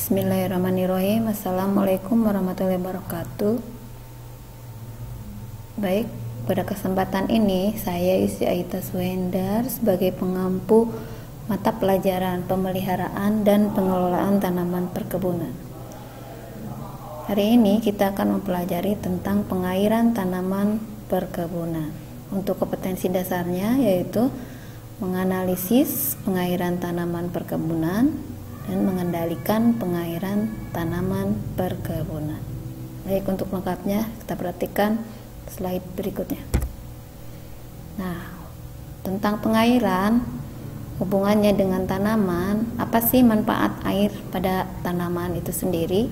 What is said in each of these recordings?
Bismillahirrahmanirrahim. Assalamualaikum warahmatullahi wabarakatuh. Baik, pada kesempatan ini saya Isi Aita Suhendar sebagai pengampu mata pelajaran pemeliharaan dan pengelolaan tanaman perkebunan. Hari ini kita akan mempelajari tentang pengairan tanaman perkebunan. Untuk kompetensi dasarnya yaitu menganalisis pengairan tanaman perkebunan dan mengendalikan pengairan tanaman perkebunan. Baik, untuk lengkapnya kita perhatikan slide berikutnya. Nah, tentang pengairan, hubungannya dengan tanaman, apa sih manfaat air pada tanaman itu sendiri?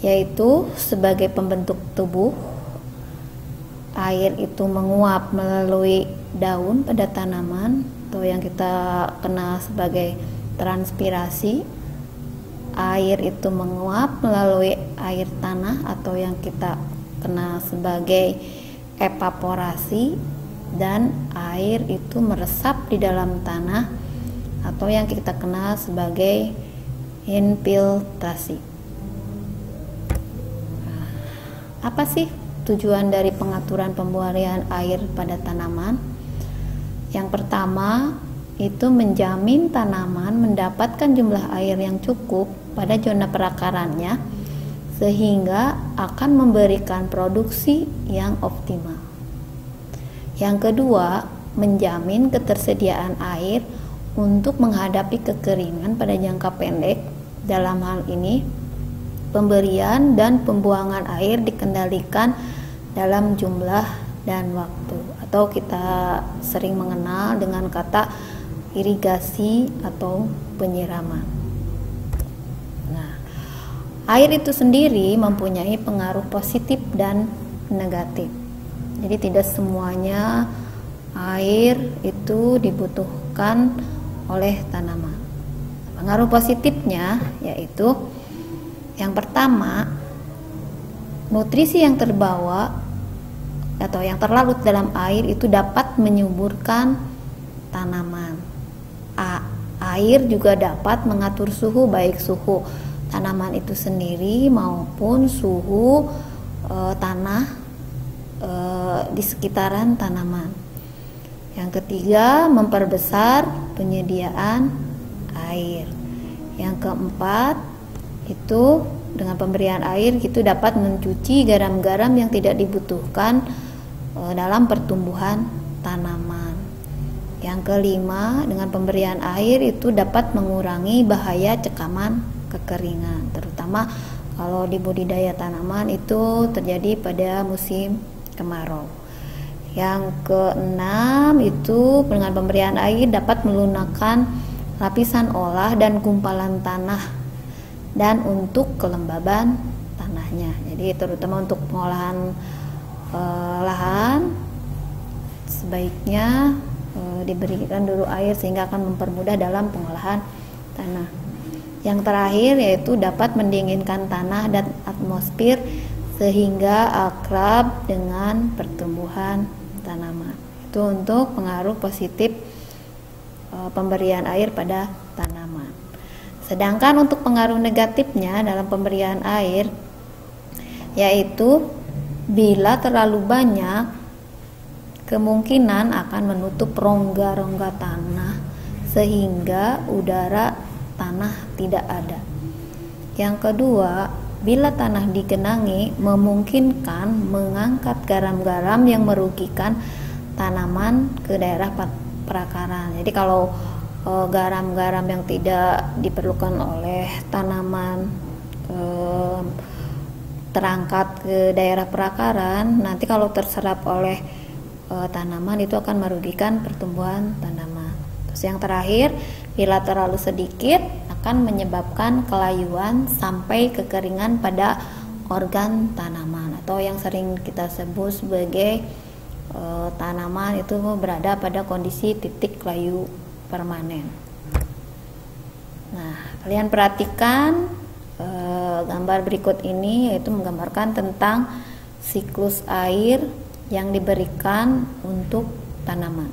Yaitu sebagai pembentuk tubuh, air itu menguap melalui daun pada tanaman atau yang kita kenal sebagai transpirasi. Air itu menguap melalui air tanah atau yang kita kenal sebagai evaporasi, dan air itu meresap di dalam tanah atau yang kita kenal sebagai infiltrasi. Apa sih tujuan dari pengaturan pembuangan air pada tanaman? Yang pertama itu menjamin tanaman mendapatkan jumlah air yang cukup pada zona perakarannya sehingga akan memberikan produksi yang optimal. Yang kedua, menjamin ketersediaan air untuk menghadapi kekeringan pada jangka pendek. Dalam hal ini, pemberian dan pembuangan air dikendalikan dalam jumlah dan waktu, atau kita sering mengenal dengan kata irigasi atau penyiraman. Nah, air itu sendiri mempunyai pengaruh positif dan negatif. Jadi tidak semuanya air itu dibutuhkan oleh tanaman. Pengaruh positifnya yaitu yang pertama, nutrisi yang terbawa atau yang terlarut dalam air itu dapat menyuburkan tanaman. Air juga dapat mengatur suhu, baik suhu tanaman itu sendiri maupun suhu tanah di sekitaran tanaman. Yang ketiga, memperbesar penyediaan air. Yang keempat, itu dengan pemberian air itu dapat mencuci garam-garam yang tidak dibutuhkan dalam pertumbuhan tanaman. Yang kelima, dengan pemberian air itu dapat mengurangi bahaya cekaman kekeringan, terutama kalau di budidaya tanaman itu terjadi pada musim kemarau. Yang keenam, itu dengan pemberian air dapat melunakkan lapisan olah dan gumpalan tanah dan untuk kelembaban tanahnya. Jadi terutama untuk pengolahan lahan sebaiknya diberikan dulu air sehingga akan mempermudah dalam pengolahan tanah. Yang terakhir yaitu dapat mendinginkan tanah dan atmosfer sehingga akrab dengan pertumbuhan tanaman. Itu untuk pengaruh positif pemberian air pada tanaman. Sedangkan untuk pengaruh negatifnya dalam pemberian air yaitu bila terlalu banyak, kemungkinan akan menutup rongga-rongga tanah sehingga udara tanah tidak ada. Yang kedua, bila tanah digenangi memungkinkan mengangkat garam-garam yang merugikan tanaman ke daerah perakaran. Jadi kalau garam-garam yang tidak diperlukan oleh tanaman terangkat ke daerah perakaran, nanti kalau terserap oleh tanaman itu akan merugikan pertumbuhan tanaman. Terus yang terakhir, bila terlalu sedikit akan menyebabkan kelayuan sampai kekeringan pada organ tanaman atau yang sering kita sebut sebagai tanaman itu berada pada kondisi titik layu permanen. Nah, kalian perhatikan gambar berikut ini, yaitu menggambarkan tentang siklus air yang diberikan untuk tanaman.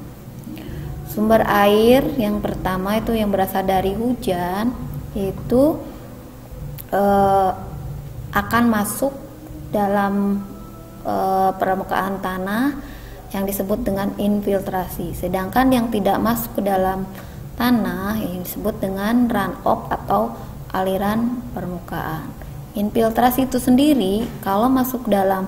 Sumber air yang pertama itu yang berasal dari hujan, itu akan masuk dalam permukaan tanah yang disebut dengan infiltrasi. Sedangkan yang tidak masuk ke dalam tanah yang disebut dengan runoff atau aliran permukaan. Infiltrasi itu sendiri kalau masuk dalam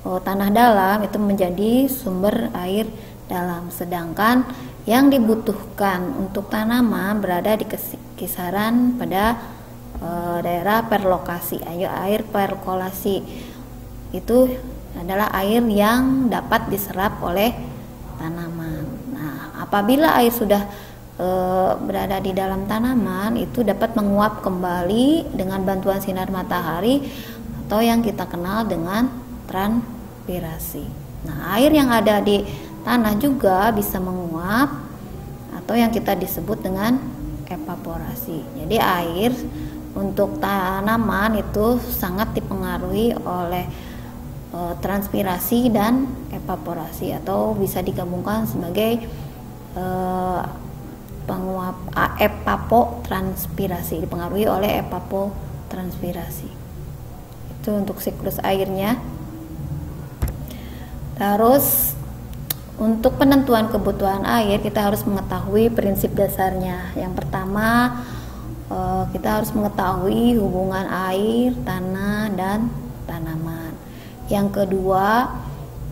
tanah dalam itu menjadi sumber air dalam, sedangkan yang dibutuhkan untuk tanaman berada di kisaran pada daerah perlokasi. Air perkolasi itu adalah air yang dapat diserap oleh tanaman. Nah, apabila air sudah berada di dalam tanaman, itu dapat menguap kembali dengan bantuan sinar matahari atau yang kita kenal dengan transpirasi. Nah, air yang ada di tanah juga bisa menguap atau yang kita disebut dengan evaporasi. Jadi air untuk tanaman itu sangat dipengaruhi oleh transpirasi dan evaporasi, atau bisa digabungkan sebagai penguap evapotranspirasi, dipengaruhi oleh evapotranspirasi. Itu untuk siklus airnya. Terus untuk penentuan kebutuhan air kita harus mengetahui prinsip dasarnya. Yang pertama, kita harus mengetahui hubungan air, tanah, dan tanaman. Yang kedua,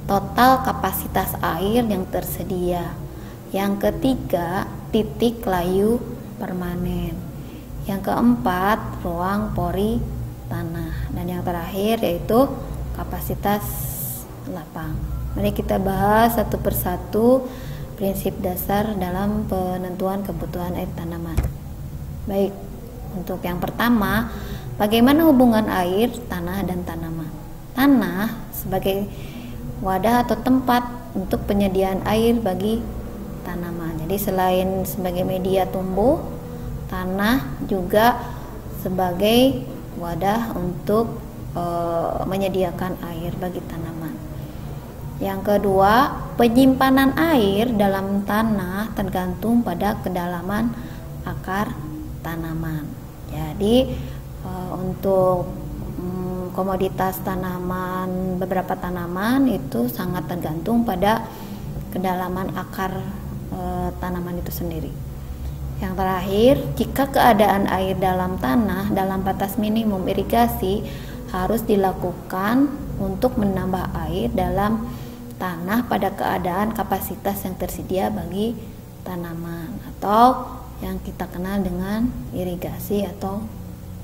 total kapasitas air yang tersedia. Yang ketiga, titik layu permanen. Yang keempat, ruang pori tanah. Dan yang terakhir yaitu kapasitas lapang. Mari kita bahas satu persatu prinsip dasar dalam penentuan kebutuhan air tanaman. Baik, untuk yang pertama, bagaimana hubungan air, tanah, dan tanaman? Tanah sebagai wadah atau tempat untuk penyediaan air bagi tanaman. Jadi selain sebagai media tumbuh, tanah juga sebagai wadah untuk menyediakan air bagi tanaman. Yang kedua, penyimpanan air dalam tanah tergantung pada kedalaman akar tanaman. Jadi untuk komoditas tanaman, beberapa tanaman itu sangat tergantung pada kedalaman akar tanaman itu sendiri. Yang terakhir, jika keadaan air dalam tanah dalam batas minimum irigasi harus dilakukan untuk menambah air dalam tanah pada keadaan kapasitas yang tersedia bagi tanaman, atau yang kita kenal dengan irigasi atau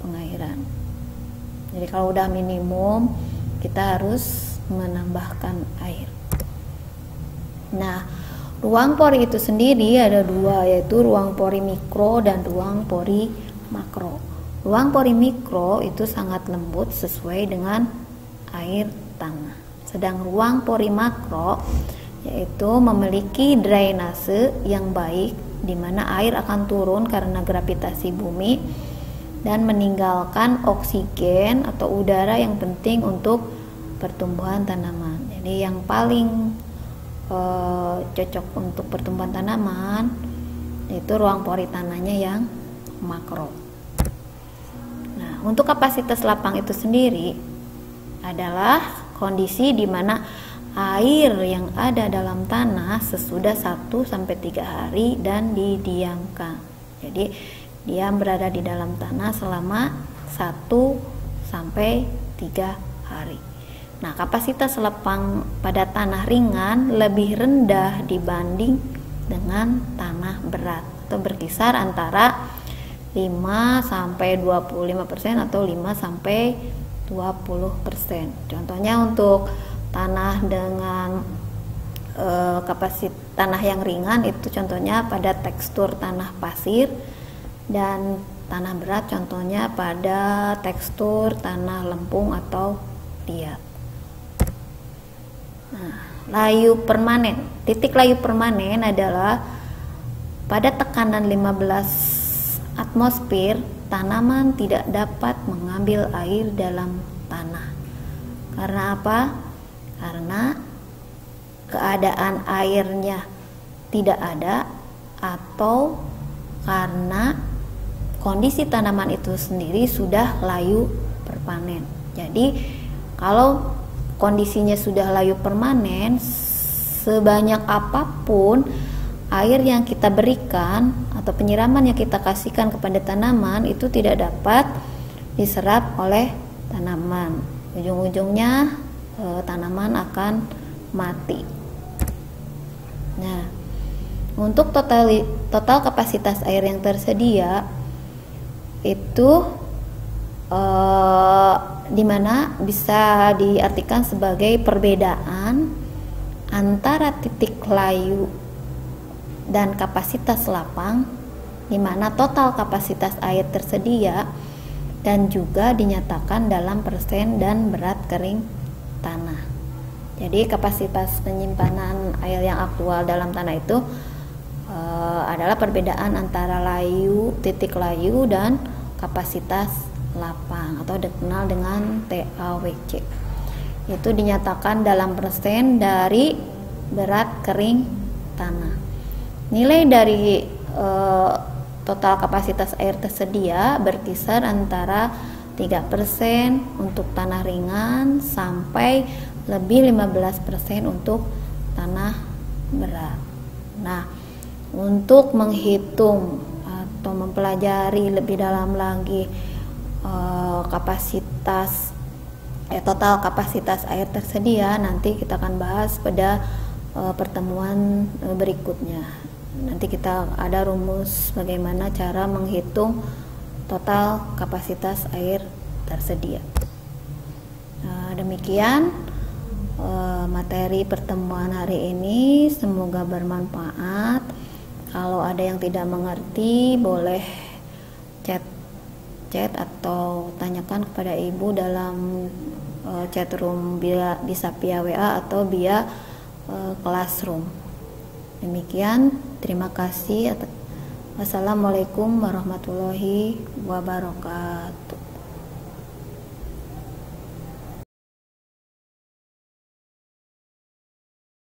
pengairan. Jadi kalau udah minimum, kita harus menambahkan air. Nah, ruang pori itu sendiri ada dua, yaitu ruang pori mikro dan ruang pori makro. Ruang pori mikro itu sangat lembut sesuai dengan air tanah. Sedang ruang pori makro yaitu memiliki drainase yang baik, di mana air akan turun karena gravitasi bumi dan meninggalkan oksigen atau udara yang penting untuk pertumbuhan tanaman. Jadi yang paling cocok untuk pertumbuhan tanaman itu ruang pori tanahnya yang makro. Nah, untuk kapasitas lapang itu sendiri adalah kondisi di mana air yang ada dalam tanah sesudah 1-3 hari dan didiamkan. Jadi diam berada di dalam tanah selama 1-3 hari. Nah, kapasitas lapang pada tanah ringan lebih rendah dibanding dengan tanah berat, atau berkisar antara 5-25% atau 5-20%. Contohnya untuk tanah dengan kapasitas tanah yang ringan itu contohnya pada tekstur tanah pasir, dan tanah berat contohnya pada tekstur tanah lempung atau liat. Nah, layu permanen. Titik layu permanen adalah pada tekanan 15 atmosfer tanaman tidak dapat mengambil air dalam tanah. Karena apa? Karena keadaan airnya tidak ada, atau karena kondisi tanaman itu sendiri sudah layu permanen. Jadi kalau kondisinya sudah layu permanen, sebanyak apapun air yang kita berikan atau penyiraman yang kita kasihkan kepada tanaman itu tidak dapat diserap oleh tanaman. Ujung-ujungnya tanaman akan mati. Nah, untuk total kapasitas air yang tersedia itu dimana bisa diartikan sebagai perbedaan antara titik layu dan kapasitas lapang, dimana total kapasitas air tersedia dan juga dinyatakan dalam persen dan berat kering tanah. Jadi kapasitas penyimpanan air yang aktual dalam tanah itu adalah perbedaan antara layu, titik layu dan kapasitas lapang atau dikenal dengan TAWC. Itu dinyatakan dalam persen dari berat kering tanah. Nilai dari total kapasitas air tersedia berkisar antara 3% untuk tanah ringan sampai lebih 15% untuk tanah berat. Nah, untuk menghitung atau mempelajari lebih dalam lagi total kapasitas air tersedia, nanti kita akan bahas pada pertemuan berikutnya. Nanti kita ada rumus bagaimana cara menghitung total kapasitas air tersedia. Demikian materi pertemuan hari ini, semoga bermanfaat. Kalau ada yang tidak mengerti boleh chat atau tanyakan kepada ibu dalam chat room bisa via WA atau via classroom. Demikian, terima kasih. Wassalamualaikum warahmatullahi wabarakatuh.